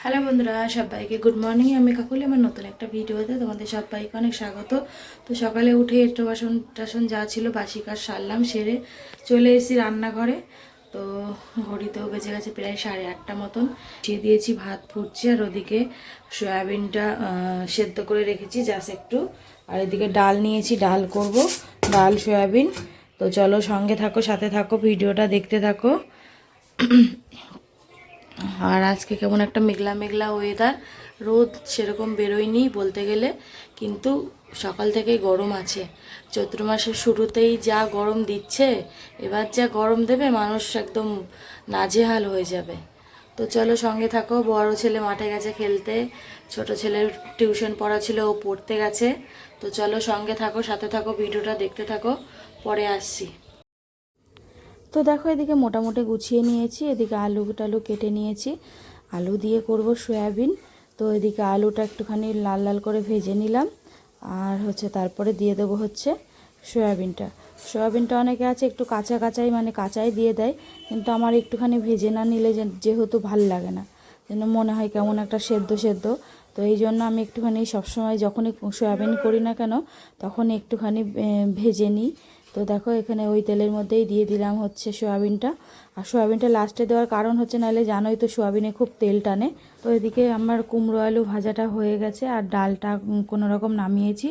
Hello বন্ধুরা, সবাইকে good morning. আমি কাকুলি, আমার নতুন একটা ভিডিওতে তোমাদের সবাইকে অনেক স্বাগত। তো সকালে উঠে একটু বাসন টাসন যা ছিল বাসি কাজ সারলাম, সেরে চলে এসেছি রান্নাঘরে। তো ঘড়িতেও বেজে গেছে প্রায় 8:30 মতন। দিয়ে দিয়েছি, ভাত ফুটছে, আর ওদিকে সয়াবিনটা সেদ্ধ করে রেখেছি জাস্ট একটু। আর এদিকে ডাল নিয়েছি, ডাল করব, ডাল সয়াবিন। তো চলো সঙ্গে থাকো, সাথে থাকো, ভিডিওটা দেখতে থাকো। আর আজকে কেমন একটা মেঘলা মেঘলা ওয়েদার, রোদ সেরকম বেরোয়নি বলতে গেলে, কিন্তু সকাল থেকেই গরম আছে। চৈত্র মাসের শুরুতেই যা গরম দিচ্ছে, এবার যা গরম দেবে মানুষ একদম নাজেহাল হয়ে যাবে। তো চলো সঙ্গে থাকো। বড় ছেলে মাঠে গেছে খেলতে, ছোট ছেলের টিউশন পড়া ছিল, ও পড়তে গেছে। তো চলো সঙ্গে থাকো, সাথে থাকো, ভিডিওটা দেখতে থাকো, পরে আসছি। তো দেখো, এদিকে মোটামুটি গুছিয়ে নিয়েছি, এদিকে আলু টালু কেটে নিয়েছি, আলু দিয়ে করব সয়াবিন। তো এদিকে আলুটা একটুখানি লাল লাল করে ভেজে নিলাম, আর তারপরে দিয়ে দেবো সয়াবিনটা। সয়াবিনটা অনেকে আছে একটু কাঁচা কাঁচাই, মানে কাঁচাই দিয়ে দেয়, কিন্তু আমার একটুখানি ভেজে না নিলে যেহেতু ভাল লাগে না, যেন মনে হয় কেমন একটা সেদ্ধ সেদ্ধ। তো এই জন্য আমি একটুখানি সবসময় যখনই সয়াবিন করি না কেন, তখন একটুখানি ভেজে নিই। তো দেখো, এখানে ওই তেলের মধ্যেই দিয়ে দিলাম সয়াবিনটা। আর সয়াবিনটা লাস্টে দেওয়ার কারণ নাহলে জানোই তো সয়াবিনে খুব তেল টানে। তো এদিকে আমার কুমড়ো আলু ভাজাটা হয়ে গেছে, আর ডালটা কোনো রকম নামিয়েছি,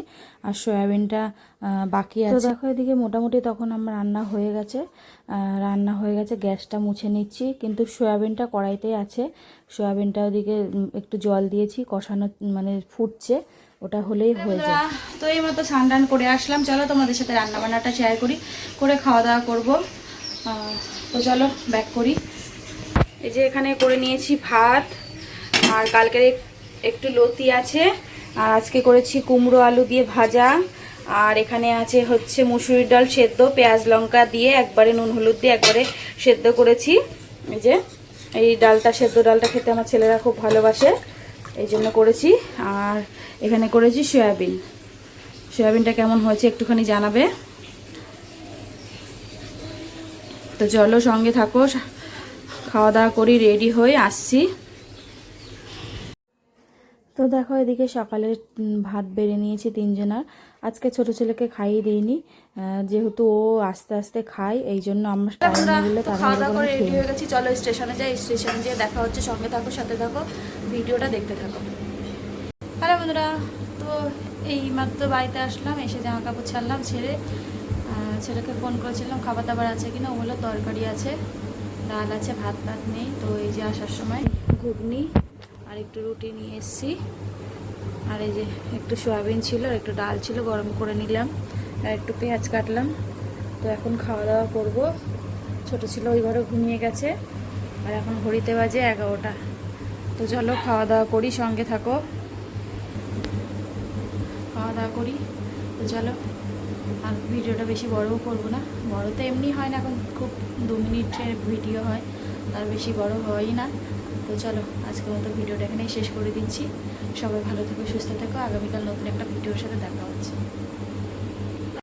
আর সয়াবিনটা বাকি আছে। তো দেখো, এদিকে মোটামুটি তখন আমার রান্না হয়ে গেছে, গ্যাসটা মুছে নিচ্ছি, কিন্তু সয়াবিনটা কড়াইতেই আছে। সয়াবিনটা ওদিকে একটু জল দিয়েছি, কষানো মানে ফুটছে, ওটা হলেই হয়ে যায়। তো এই মতো স্নান করে আসলাম, চলো তোমাদের সাথে রান্না বান্নাটা শেয়ার করি, করে খাওয়া দাওয়া করবো। তো চলো ব্যাক করি। এই যে এখানে করে নিয়েছি ভাত, আর কালকের একটু লতি আছে, আর আজকে করেছি কুমড়ো আলু দিয়ে ভাজা, আর এখানে আছে মুসুরির ডাল সেদ্ধ, পেঁয়াজ লঙ্কা দিয়ে একবারে নুন হলুদ দিয়ে একবারে সেদ্ধ করেছি। এই যে এই ডালটা, সেদ্ধ ডালটা খেতে আমার ছেলেরা খুব ভালোবাসে, এই জন্য করেছি। আর এখানে করেছি সয়াবিন। সয়াবিনটা কেমন হয়েছে একটুখানি জানাবে। তো চলো সঙ্গে থাকো, খাওয়া দাওয়া করি, রেডি হয়ে আসছি। তো দেখো, এদিকে সকালে ভাত বেড়ে নিয়েছি তিনজনার। আজকে ছোট ছেলেকে খাইয়ে দিইনি, যেহেতু ও আস্তে আস্তে খায়, এই জন্য আমরা খাওয়া দাওয়া করে রেডি হয়ে গেছি। চলো স্টেশনে যাই, স্টেশনে যেয়ে দেখা হচ্ছে, সঙ্গে থাকো, সাথে থাকো, ভিডিওটা দেখতে থাকো। হ্যালো বন্ধুরা, তো এই মাত্র বাড়িতে আসলাম, এসে জামা কাপড় ছাড়লাম, ছেড়ে ছেলেকে ফোন করেছিলাম খাবার দাবার আছে কিনা, ও বললো তরকারি আছে, ডাল আছে, ভাত টাত নেই। তো এই যে আসার সময় ঘুগনি আর একটু রুটি নিয়ে এসেছি, আর এই যে একটু সয়াবিন ছিল আর একটু ডাল ছিল, গরম করে নিলাম, আর একটু পেঁয়াজ কাটলাম। তো এখন খাওয়া দাওয়া করব। ছোট ছিল ওই ঘরে ঘুমিয়ে গেছে, আর এখন ঘড়িতে বাজে 11টা। তো চলো খাওয়া দাওয়া করি, সঙ্গে থাকো, খাওয়া দাওয়া করি। তো চলো, আর ভিডিওটা বেশি বড়ও করবো না, বড় তো এমনি হয় না, এখন খুব 2 মিনিটের ভিডিও হয়, তার বেশি বড় হয়ই না। তো চলো আজকের মতো ভিডিওটা এখানেই শেষ করে দিচ্ছি। সবাই ভালো থেকো, সুস্থ থেকো, আগামীকাল নতুন একটা ভিডিওর সাথে দেখা হচ্ছে।